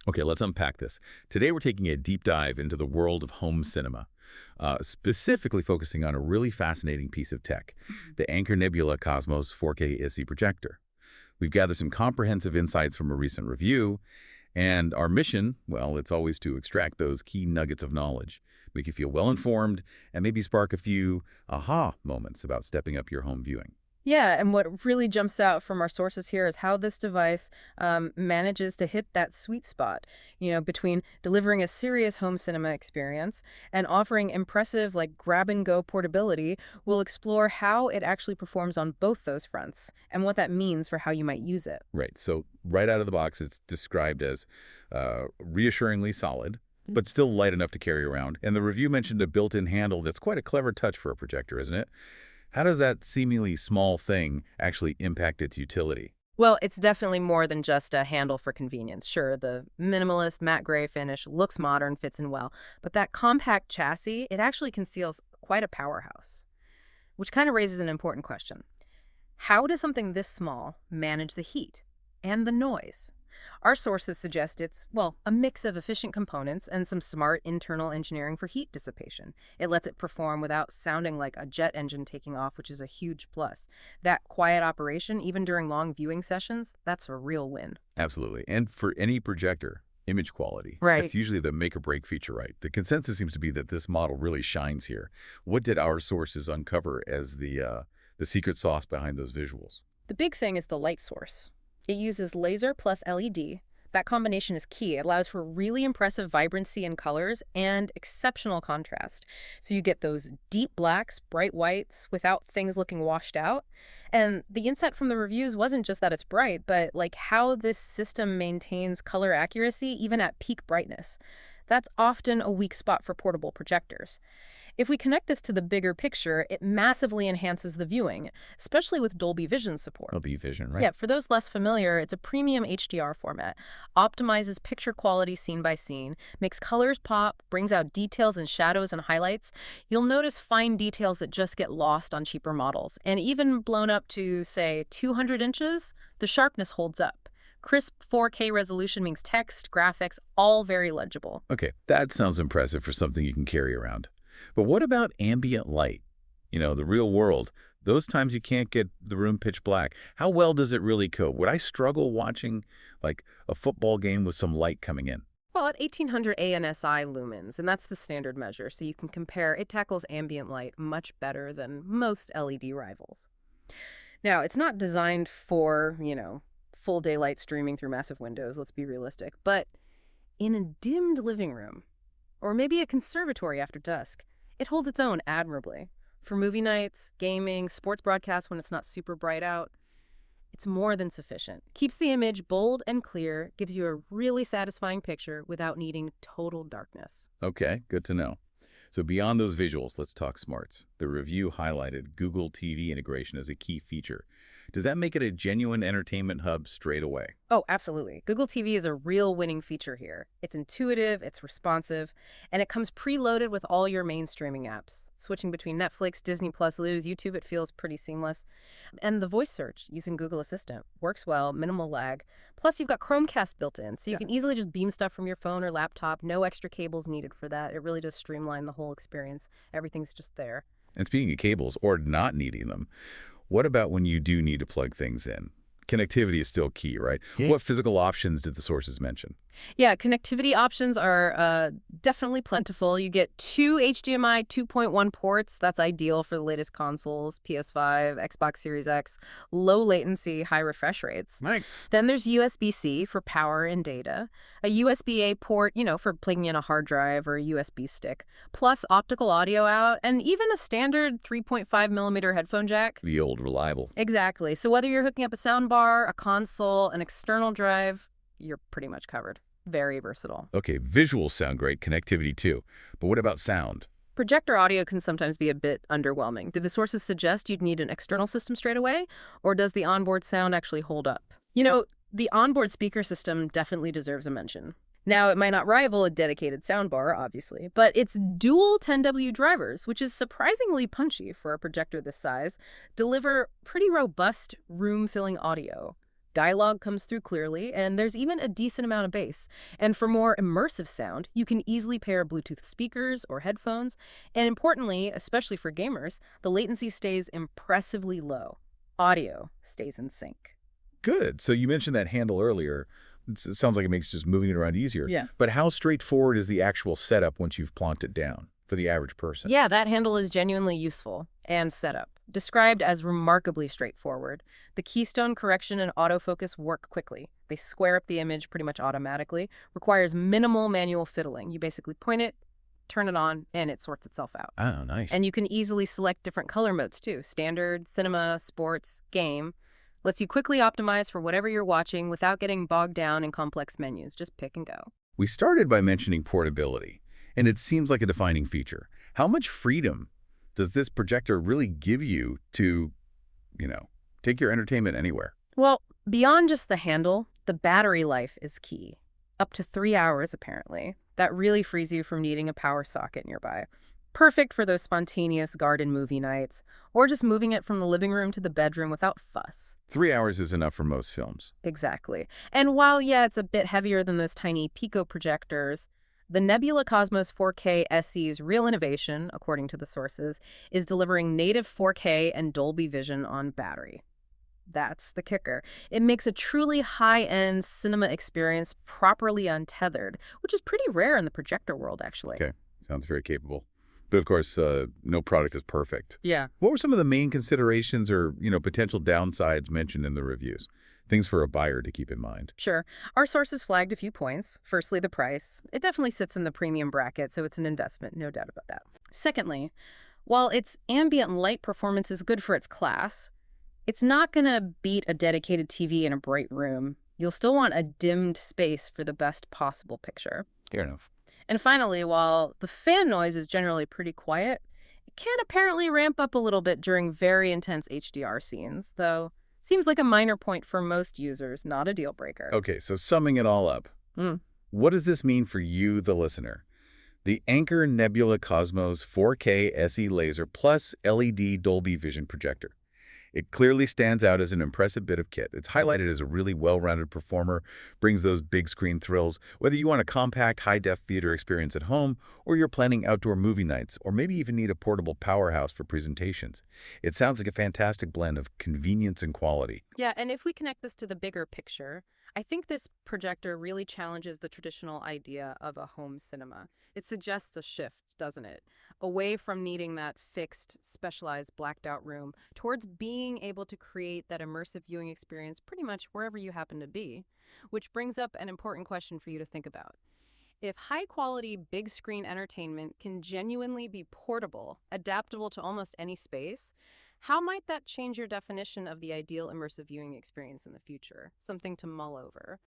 Okay, let's unpack this. Today we're taking a deep dive into the world of home cinema, specifically focusing on a really fascinating piece of tech, the Anker NEBULA Cosmos 4K ANSI projector. We've gathered some comprehensive insights from a recent review, and our mission, well, it's always to extract those key nuggets of knowledge, make you feel well-informed, and maybe spark a few aha moments about stepping up your home viewing. Yeah, and what really jumps out from our sources here is how this device manages to hit that sweet spot, between delivering a serious home cinema experience and offering impressive, like, grab-and-go portability. We'll explore how it actually performs on both those fronts and what that means for how you might use it. Right, so right out of the box, it's described as reassuringly solid, but still light enough to carry around. And the review mentioned a built-in handle that's quite a clever touch for a projector, isn't it? How does that seemingly small thing actually impact its utility? Well, it's definitely more than just a handle for convenience. Sure, the minimalist matte gray finish looks modern, fits in well, but that compact chassis, it actually conceals quite a powerhouse, which kind of raises an important question. How does something this small manage the heat and the noise? Our sources suggest it's, well, a mix of efficient components and some smart internal engineering for heat dissipation. It lets it perform without sounding like a jet engine taking off, which is a huge plus. That quiet operation, even during long viewing sessions, that's a real win. Absolutely. And for any projector, image quality. Right. That's usually the make or break feature, right? The consensus seems to be that this model really shines here. What did our sources uncover as the secret sauce behind those visuals? The big thing is the light source. It uses laser plus LED. That combination is key. It allows for really impressive vibrancy in colors and exceptional contrast. So you get those deep blacks, bright whites, without things looking washed out. And the insight from the reviews wasn't just that it's bright, but like how this system maintains color accuracy even at peak brightness. That's often a weak spot for portable projectors. If we connect this to the bigger picture, it massively enhances the viewing, especially with Dolby Vision support. Dolby Vision, right? Yeah, for those less familiar, it's a premium HDR format, optimizes picture quality scene by scene, makes colors pop, brings out details and shadows and highlights. You'll notice fine details that just get lost on cheaper models. And even blown up to, say, 200 inches, the sharpness holds up. Crisp 4K resolution means text, graphics, all very legible. Okay, that sounds impressive for something you can carry around. But what about ambient light? The real world. Those times you can't get the room pitch black. How well does it really cope? Would I struggle watching, like, a football game with some light coming in? Well, at 1800 ANSI lumens, and that's the standard measure, so you can compare, it tackles ambient light much better than most LED rivals. Now, it's not designed for, full daylight streaming through massive windows, let's be realistic, but in a dimmed living room, or maybe a conservatory after dusk, it holds its own admirably. For movie nights, gaming, sports broadcasts when it's not super bright out, it's more than sufficient. Keeps the image bold and clear, gives you a really satisfying picture without needing total darkness. Okay, good to know. So beyond those visuals, let's talk smarts. The review highlighted Google TV integration as a key feature. Does that make it a genuine entertainment hub straight away? Oh, absolutely. Google TV is a real winning feature here. It's intuitive, it's responsive, and it comes preloaded with all your main streaming apps. Switching between Netflix, Disney+, Luz, YouTube, it feels pretty seamless. And the voice search using Google Assistant works well, minimal lag. Plus, you've got Chromecast built in, so you can easily just beam stuff from your phone or laptop. No extra cables needed for that. It really does streamline the whole experience. Everything's just there. And speaking of cables, or not needing them, what about when you do need to plug things in? Connectivity is still key, right? Yeah. What physical options did the sources mention? Yeah, connectivity options are definitely plentiful. You get 2 HDMI 2.1 ports. That's ideal for the latest consoles, PS5, Xbox Series X. Low latency, high refresh rates. Nice. Then there's USB-C for power and data. A USB-A port, for plugging in a hard drive or a USB stick. Plus optical audio out, and even a standard 3.5mm headphone jack. The old reliable. Exactly. So whether you're hooking up a soundbar, a console, an external drive, you're pretty much covered. Very versatile. Okay, visuals sound great, connectivity too. But what about sound? Projector audio can sometimes be a bit underwhelming. Do the sources suggest you'd need an external system straight away? Or does the onboard sound actually hold up? The onboard speaker system definitely deserves a mention. Now, it might not rival a dedicated soundbar, obviously, but its dual 10W drivers, which is surprisingly punchy for a projector this size, deliver pretty robust room-filling audio. Dialogue comes through clearly, and there's even a decent amount of bass. And for more immersive sound, you can easily pair Bluetooth speakers or headphones. And importantly, especially for gamers, the latency stays impressively low. Audio stays in sync. Good. So you mentioned that handle earlier. It sounds like it makes just moving it around easier. Yeah. But how straightforward is the actual setup once you've plonked it down for the average person? Yeah, that handle is genuinely useful and setup. Described as remarkably straightforward. The keystone correction and autofocus work quickly. They square up the image pretty much automatically. Requires minimal manual fiddling. You basically point it, turn it on, and it sorts itself out. Oh, nice. And you can easily select different color modes too. Standard, cinema, sports, game. Lets you quickly optimize for whatever you're watching without getting bogged down in complex menus. Just pick and go. We started by mentioning portability, and it seems like a defining feature. How much freedom does this projector really give you to, take your entertainment anywhere? Well, beyond just the handle, the battery life is key. Up to 3 hours, apparently. That really frees you from needing a power socket nearby. Perfect for those spontaneous garden movie nights, or just moving it from the living room to the bedroom without fuss. 3 hours is enough for most films. Exactly. And while, yeah, it's a bit heavier than those tiny Pico projectors, the Nebula Cosmos 4K SE's real innovation, according to the sources, is delivering native 4K and Dolby Vision on battery. That's the kicker. It makes a truly high-end cinema experience properly untethered, which is pretty rare in the projector world, actually. Okay, sounds very capable. But of course, no product is perfect. Yeah. What were some of the main considerations or, potential downsides mentioned in the reviews? Things for a buyer to keep in mind. Sure. Our sources flagged a few points. Firstly, the price. It definitely sits in the premium bracket, so it's an investment, no doubt about that. Secondly, while its ambient light performance is good for its class, it's not going to beat a dedicated TV in a bright room. You'll still want a dimmed space for the best possible picture. Fair enough. And finally, while the fan noise is generally pretty quiet, it can apparently ramp up a little bit during very intense HDR scenes, though seems like a minor point for most users, not a deal breaker. Okay, so summing it all up, what does this mean for you, the listener? The Anker NEBULA Cosmos 4K SE Laser plus LED Dolby Vision projector. It clearly stands out as an impressive bit of kit. It's highlighted as a really well-rounded performer, brings those big screen thrills, whether you want a compact, high-def theater experience at home, or you're planning outdoor movie nights, or maybe even need a portable powerhouse for presentations. It sounds like a fantastic blend of convenience and quality. Yeah, and if we connect this to the bigger picture, I think this projector really challenges the traditional idea of a home cinema. It suggests a shift, doesn't it? Away from needing that fixed, specialized, blacked-out room towards being able to create that immersive viewing experience pretty much wherever you happen to be, which brings up an important question for you to think about. If high-quality, big-screen entertainment can genuinely be portable, adaptable to almost any space, how might that change your definition of the ideal immersive viewing experience in the future? Something to mull over.